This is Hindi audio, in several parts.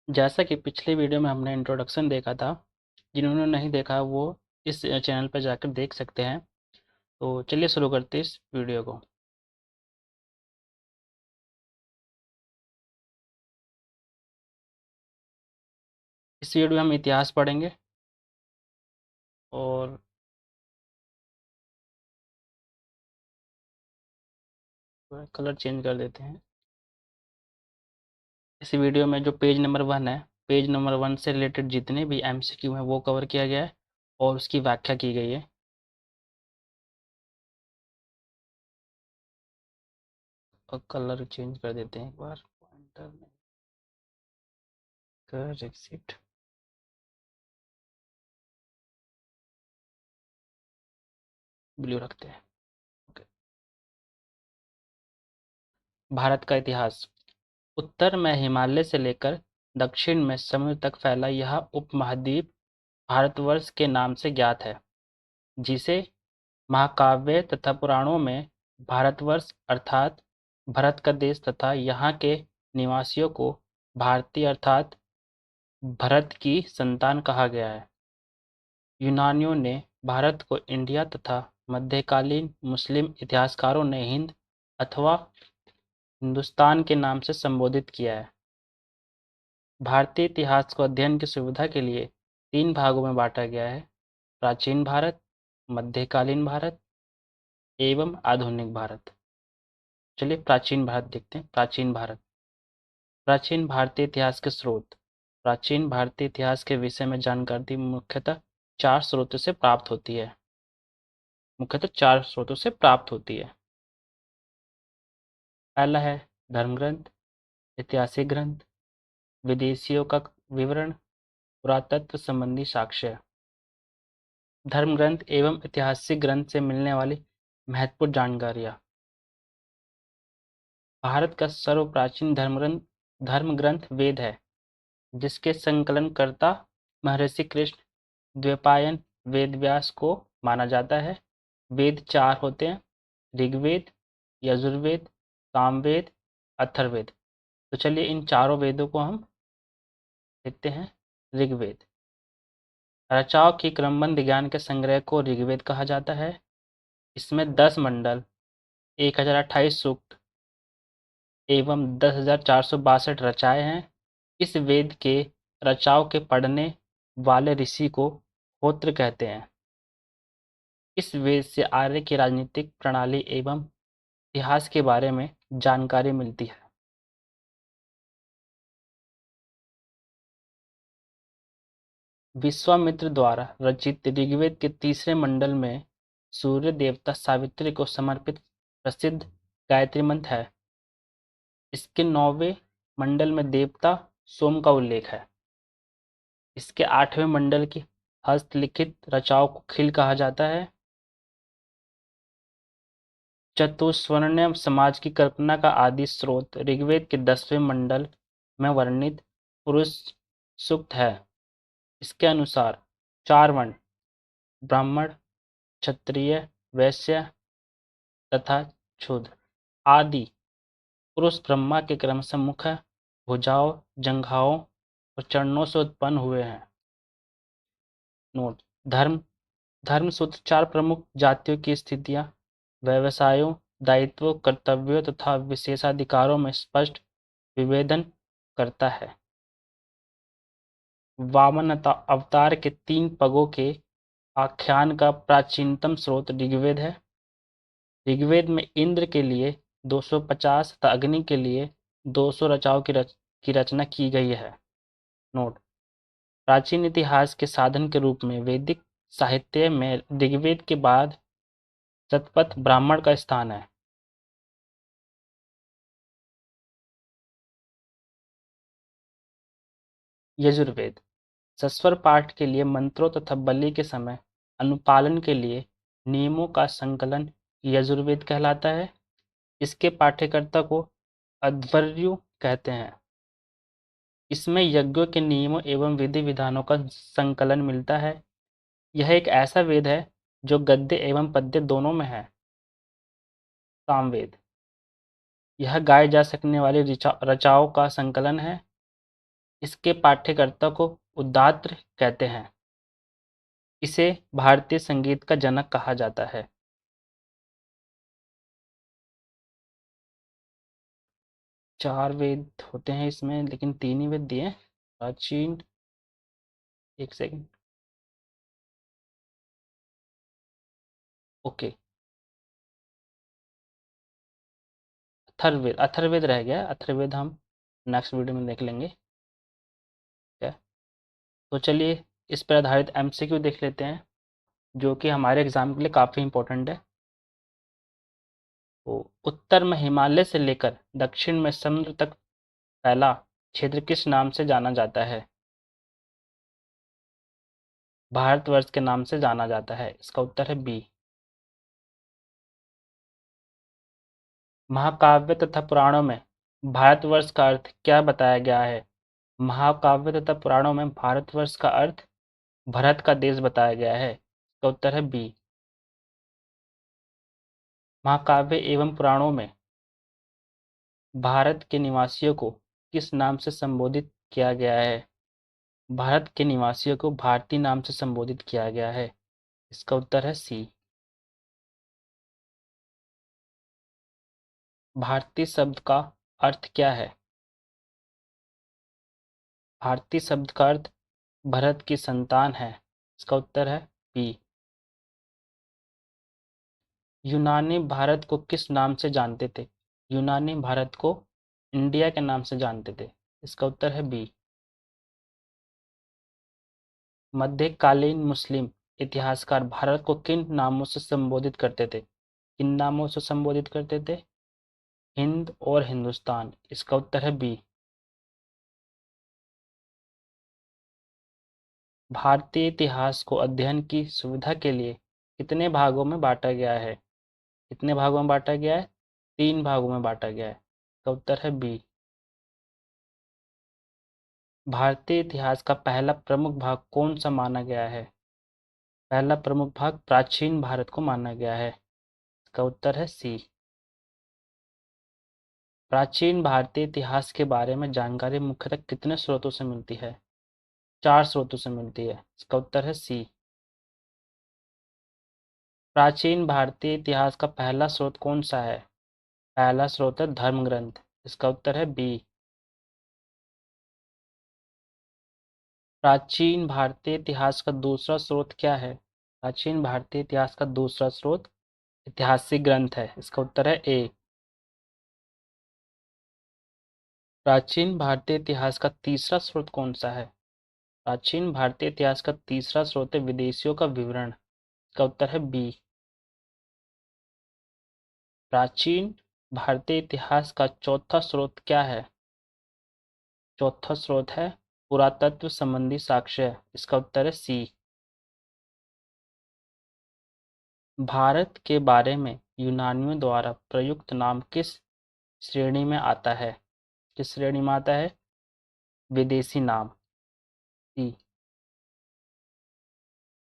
जैसा कि पिछली वीडियो में हमने इंट्रोडक्शन देखा था, जिन्होंने नहीं देखा वो इस चैनल पर जाकर देख सकते हैं। तो चलिए शुरू करते हैं इस वीडियो को। इस वीडियो में हम इतिहास पढ़ेंगे और कलर चेंज कर देते हैं। इस वीडियो में जो पेज नंबर 1 है, पेज नंबर 1 से रिलेटेड जितने भी एमसीक्यू हैं वो कवर किया गया है और उसकी व्याख्या की गई है। और कलर चेंज कर देते हैं एक बार। पॉइंटर में कर एग्जिट। ब्लू रखते हैं। ओके। भारत का इतिहास। उत्तर में हिमालय से लेकर दक्षिण में समुद्र तक फैला यह उपमहाद्वीप भारतवर्ष के नाम से ज्ञात है, जिसे महाकाव्य तथा पुराणों में भारतवर्ष अर्थात भरत का देश तथा यहाँ के निवासियों को भारतीय अर्थात भरत की संतान कहा गया है। यूनानियों ने भारत को इंडिया तथा मध्यकालीन मुस्लिम इतिहासकारों ने हिंद अथवा हिंदुस्तान के नाम से संबोधित किया है। भारतीय इतिहास को अध्ययन की सुविधा के लिए 3 भागों में बांटा गया है: प्राचीन भारत, मध्यकालीन भारत एवं आधुनिक भारत। चलिए प्राचीन भारत देखते हैं। प्राचीन भारत। प्राचीन भारतीय इतिहास के स्रोत। प्राचीन भारतीय इतिहास के विषय में जानकारी मुख्यतः 4 स्रोतों से प्राप्त होती है। पहला है धर्म ग्रंथ, ऐतिहासिक ग्रंथ, विदेशियों का विवरण, पुरातत्व संबंधी साक्ष्य। धर्म ग्रंथ एवं ऐतिहासिक ग्रंथ से मिलने वाली महत्वपूर्ण जानकारियाँ। भारत का सर्वप्राचीन धर्म ग्रंथ वेद है, जिसके संकलनकर्ता महर्षि कृष्ण द्वैपायन वेदव्यास को माना जाता है। वेद 4 होते हैं: ऋग्वेद, यजुर्वेद, सामवेद, अथर्ववेद। तो चलिए इन चारों वेदों को हम देखते हैं। ऋग्वेद। रचाओं की क्रमबद्ध ज्ञान के संग्रह को ऋग्वेद कहा जाता है। इसमें 10 मंडल, 1028 सूक्त एवं 10,462 रचाएँ हैं। इस वेद के रचाओं के पढ़ने वाले ऋषि को होत्र कहते हैं। इस वेद से आर्य की राजनीतिक प्रणाली एवं इतिहास के बारे में जानकारी मिलती है। विश्वामित्र द्वारा रचित ऋग्वेद के 3रे मंडल में सूर्य देवता सावित्री को समर्पित प्रसिद्ध गायत्री मंत्र है। इसके 9वें मंडल में देवता सोम का उल्लेख है। इसके 8वें मंडल की हस्तलिखित रचनाओं को खिल कहा जाता है। चतुष्वर्ण्य समाज की कल्पना का आदि स्रोत ऋग्वेद के 10वें मंडल में वर्णित पुरुष सूक्त है। इसके अनुसार 4 वर्ण ब्राह्मण, क्षत्रिय, वैश्य तथा शूद्र आदि पुरुष ब्रह्मा के क्रमशः मुख, भुजाओं, जंघाओं और चरणों से उत्पन्न हुए हैं। नोट: धर्म धर्म सूत्र 4 प्रमुख जातियों की स्थितियां, व्यवसायों, दायित्वों, कर्तव्यों तथा विशेषाधिकारों में स्पष्ट विभेदन करता है। वामन अवतार के 3 पगों के आख्यान का प्राचीनतम स्रोत ऋग्वेद है। ऋग्वेद में इंद्र के लिए 250 तथा अग्नि के लिए 200 रचनाओं की रचना की गई है। नोट: प्राचीन इतिहास के साधन के रूप में वैदिक साहित्य में ऋग्वेद के बाद शतपथ ब्राह्मण का स्थान है। यजुर्वेद सस्वर पाठ के लिए मंत्रों तथा बलि के समय अनुपालन के लिए नियमों का संकलन यजुर्वेद कहलाता है। इसके पाठ्यकर्ता को अध्वर्यु कहते हैं। इसमें यज्ञों के नियमों एवं विधि विधानों का संकलन मिलता है। यह एक ऐसा वेद है जो गद्य एवं पद्य दोनों में है। सामवेद यह गाए जा सकने वाली रचनाओं का संकलन है। इसके पाठ्यकर्ता को उदात्त कहते हैं। इसे भारतीय संगीत का जनक कहा जाता है। चार वेद होते हैं इसमें, लेकिन तीन ही वेद दिए हैं। प्राचीन, एक सेकंड, ओके, अथर्ववेद, अथर्ववेद रह गया। अथर्ववेद हम नेक्स्ट वीडियो में देख लेंगे। ठीक है, तो चलिए इस पर आधारित एमसीक्यू देख लेते हैं, जो कि हमारे एग्जाम के लिए काफ़ी इंपॉर्टेंट है। तो उत्तर में हिमालय से लेकर दक्षिण में समुद्र तक फैला क्षेत्र किस नाम से जाना जाता है? भारतवर्ष के नाम से जाना जाता है। इसका उत्तर है बी। महाकाव्य तथा पुराणों में भारतवर्ष का अर्थ क्या बताया गया है? महाकाव्य तथा पुराणों में भारतवर्ष का अर्थ भरत का देश बताया गया है। इसका उत्तर है बी। महाकाव्य एवं पुराणों में भारत के निवासियों को किस नाम से संबोधित किया गया है? भारत के निवासियों को भारतीय नाम से संबोधित किया गया है। इसका उत्तर है सी। भारतीय शब्द का अर्थ क्या है? भारतीय शब्द का अर्थ भरत की संतान है। इसका उत्तर है बी। यूनानी भारत को किस नाम से जानते थे? यूनानी भारत को इंडिया के नाम से जानते थे। इसका उत्तर है बी। मध्यकालीन मुस्लिम इतिहासकार भारत को किन नामों से संबोधित करते थे? किन नामों से संबोधित करते थे? हिंद और हिंदुस्तान। इसका उत्तर है बी। भारतीय इतिहास को अध्ययन की सुविधा के लिए कितने भागों में बांटा गया है? कितने भागों में बांटा गया है? तीन भागों में बांटा गया है। इसका उत्तर है बी। भारतीय इतिहास का पहला प्रमुख भाग कौन सा माना गया है? पहला प्रमुख भाग प्राचीन भारत को माना गया है। इसका उत्तर है सी। प्राचीन भारतीय इतिहास के बारे में जानकारी मुख्यतः कितने स्रोतों से मिलती है? चार स्रोतों से मिलती है। इसका उत्तर है सी। प्राचीन भारतीय इतिहास का पहला स्रोत कौन सा है? पहला स्रोत है धर्म ग्रंथ। इसका उत्तर है बी। प्राचीन भारतीय इतिहास का दूसरा स्रोत क्या है? प्राचीन भारतीय इतिहास का दूसरा स्रोत ऐतिहासिक ग्रंथ है। इसका उत्तर है ए। प्राचीन भारतीय इतिहास का तीसरा स्रोत कौन सा है? प्राचीन भारतीय इतिहास का तीसरा स्रोत है विदेशियों का विवरण। इसका उत्तर है बी। प्राचीन भारतीय इतिहास का चौथा स्रोत क्या है? चौथा स्रोत है पुरातत्व संबंधी साक्ष्य। इसका उत्तर है सी। भारत के बारे में यूनानियों द्वारा प्रयुक्त नाम किस श्रेणी में आता है? किस श्रेणी में आता है? विदेशी नाम। सी।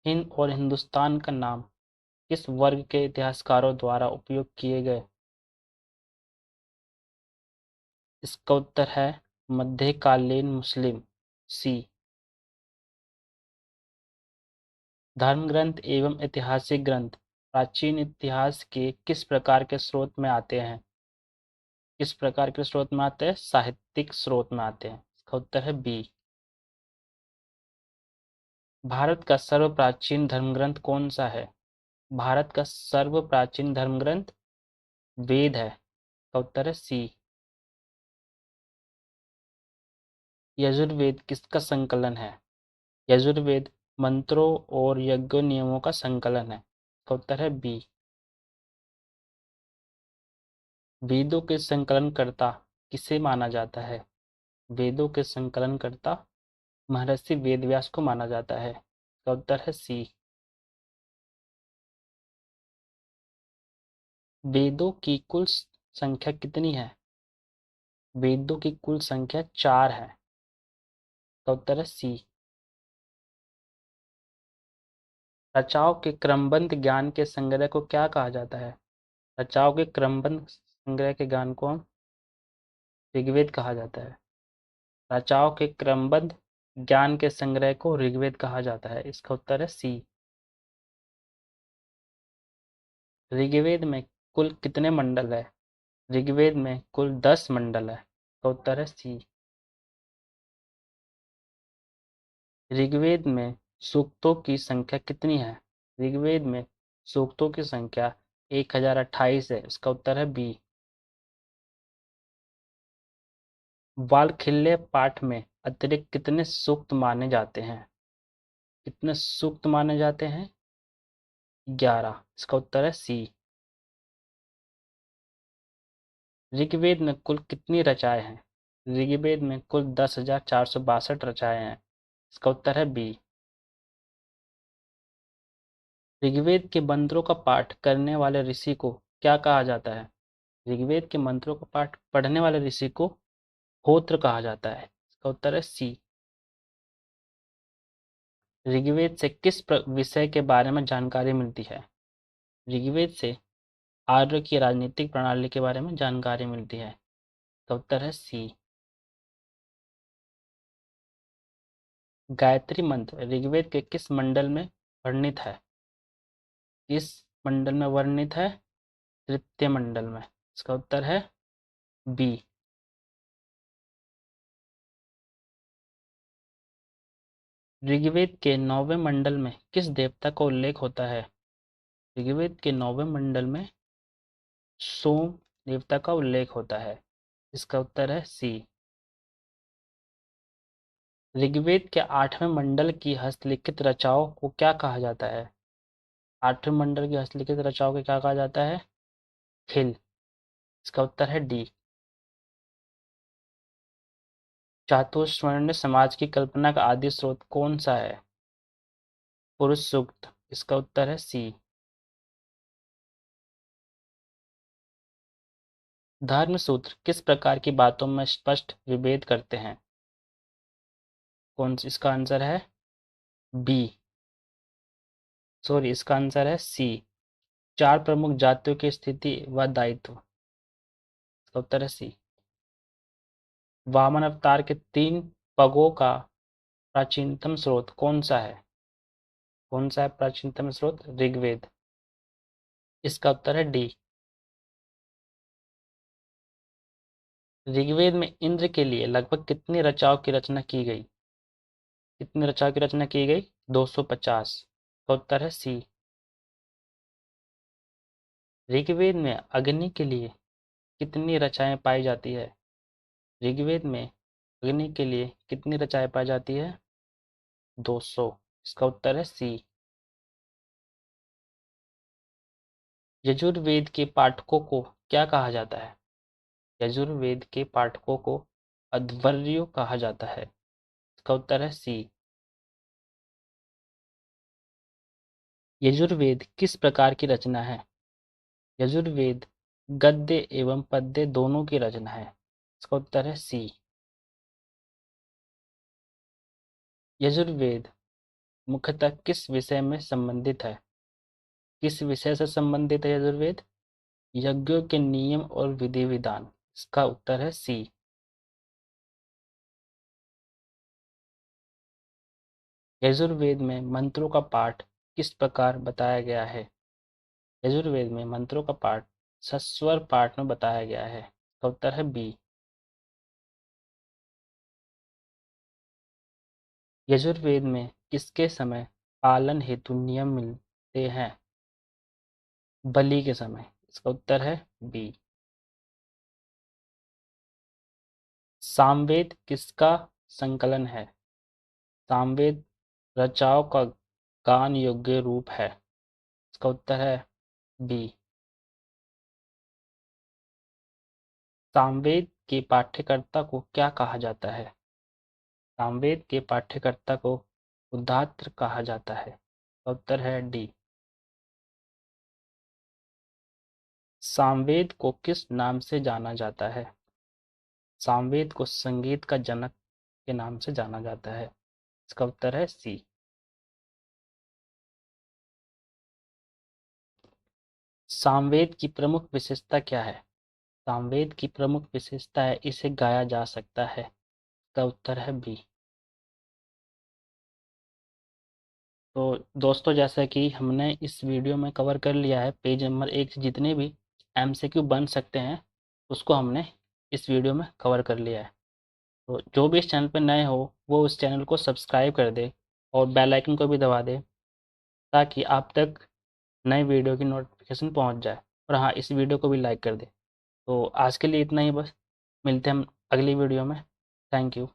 हिंद और हिंदुस्तान का नाम किस वर्ग के इतिहासकारों द्वारा उपयोग किए गए? इसका उत्तर है मध्यकालीन मुस्लिम। सी। धर्म ग्रंथ एवं ऐतिहासिक ग्रंथ प्राचीन इतिहास के किस प्रकार के स्रोत में आते हैं? किस प्रकार के स्रोत में आते हैं? साहित्यिक स्रोत में आते हैं। इसका उत्तर है बी। भारत का सर्व प्राचीन धर्म ग्रंथ कौन सा है? भारत का सर्व प्राचीन धर्म ग्रंथ वेद है। इसका उत्तर है सी। यजुर्वेद किसका संकलन है? यजुर्वेद मंत्रों और यज्ञ नियमों का संकलन है। इसका उत्तर है बी। वेदों के संकलनकर्ता किसे माना जाता है? वेदों के संकलनकर्ता महर्षि वेदव्यास को माना जाता है। इसका उत्तर है सी। वेदों की कुल संख्या कितनी है? वेदों की कुल संख्या चार है। इसका उत्तर है सी। रचाओं के क्रमबद्ध ज्ञान के संग्रह को क्या कहा जाता है? रचाओं के क्रमबद्ध संग्रह के ज्ञान को हम ऋग्वेद कहा जाता है। रचाओं के क्रमबद्ध ज्ञान के संग्रह को ऋग्वेद कहा जाता है। इसका उत्तर है सी। ऋग्वेद में कुल कितने मंडल है? ऋग्वेद में कुल 10 मंडल है। इसका उत्तर है सी। ऋग्वेद में सूक्तों की संख्या कितनी है? ऋग्वेद में सूक्तों की संख्या 1028 है। इसका उत्तर है बी। वालखिल्य पाठ में अतिरिक्त कितने सूक्त माने जाते हैं? कितने सूक्त माने जाते हैं? 11। इसका उत्तर है सी। ऋग्वेद में कुल कितनी रचाएं हैं? ऋग्वेद में कुल 10,462 रचाएं हैं। इसका उत्तर है बी। ऋग्वेद के मंत्रों का पाठ करने वाले ऋषि को क्या कहा जाता है? ऋग्वेद के मंत्रों का पाठ पढ़ने वाले ऋषि को होत्र कहा जाता है। इसका उत्तर है सी। ऋग्वेद से किस विषय के बारे में जानकारी मिलती है? ऋग्वेद से आर्य की राजनीतिक प्रणाली के बारे में जानकारी मिलती है। इसका उत्तर है सी। गायत्री मंत्र ऋग्वेद के किस मंडल में वर्णित है? किस मंडल में वर्णित है? तृतीय मंडल में। इसका उत्तर है बी। ऋग्वेद के 9वें मंडल में किस देवता का उल्लेख होता है? ऋग्वेद के 9वें मंडल में सोम देवता का उल्लेख होता है। इसका उत्तर है सी। ऋग्वेद के 8वें मंडल की हस्तलिखित रचनाओं को क्या कहा जाता है? 8वें मंडल की हस्तलिखित रचनाओं को क्या कहा जाता है? खिल। इसका उत्तर है डी। चातुर्वर्ण समाज की कल्पना का आदि स्रोत कौन सा है? पुरुष सूक्त। इसका उत्तर है सी। धर्म सूत्र किस प्रकार की बातों में स्पष्ट विभेद करते हैं? कौन सी? इसका आंसर है बी। सॉरी, इसका आंसर है सी। 4 प्रमुख जातियों की स्थिति व दायित्व। इसका उत्तर है सी। वामन अवतार के 3 पगों का प्राचीनतम स्रोत कौन सा है? कौन सा है प्राचीनतम स्रोत? ऋग्वेद। इसका उत्तर है डी। ऋग्वेद में इंद्र के लिए लगभग कितनी रचनाओं की रचना की गई? कितनी रचनाओं की रचना की गई? 250। इसका उत्तर है सी। ऋग्वेद में अग्नि के लिए कितनी रचनाएं पाई जाती है? ऋग्वेद में अग्नि के लिए कितनी रचनाएं पाई जाती है? 200। इसका उत्तर है सी। यजुर्वेद के पाठकों को क्या कहा जाता है? यजुर्वेद के पाठकों को अध्वर्युः कहा जाता है। इसका उत्तर है सी। यजुर्वेद किस प्रकार की रचना है? यजुर्वेद गद्य एवं पद्य दोनों की रचना है। इसका उत्तर है सी। यजुर्वेद मुख्यतः किस विषय में संबंधित है? किस विषय से संबंधित है यजुर्वेद? यज्ञों के नियम और विधि विधान। इसका उत्तर है सी। यजुर्वेद में मंत्रों का पाठ किस प्रकार बताया गया है? यजुर्वेद में मंत्रों का पाठ सस्वर पाठ में बताया गया है। इसका उत्तर है बी। यजुर्वेद में किसके समय पालन हेतु नियम मिलते हैं? बलि के समय। इसका उत्तर है बी। सामवेद किसका संकलन है? सामवेद रचाओं का गान योग्य रूप है। इसका उत्तर है बी। सामवेद के पाठ्यकर्ता को क्या कहा जाता है? सामवेद के पाठ्यकर्ता को उद्धात्र कहा जाता है। इसका उत्तर है डी। सामवेद को किस नाम से जाना जाता है? सामवेद को संगीत का जनक के नाम से जाना जाता है। इसका उत्तर है सी। सामवेद की प्रमुख विशेषता क्या है? सामवेद की प्रमुख विशेषता है इसे गाया जा सकता है। इसका उत्तर है बी। तो दोस्तों, जैसा कि हमने इस वीडियो में कवर कर लिया है, पेज नंबर 1 से जितने भी एमसीक्यू बन सकते हैं उसको हमने इस वीडियो में कवर कर लिया है। तो जो भी इस चैनल पर नए हो वो उस चैनल को सब्सक्राइब कर दे और बेल आइकन को भी दबा दे, ताकि आप तक नई वीडियो की नोटिफिकेशन पहुंच जाए। और हाँ, इस वीडियो को भी लाइक कर दे। तो आज के लिए इतना ही बस। मिलते हैं हम अगली वीडियो में। Thank you.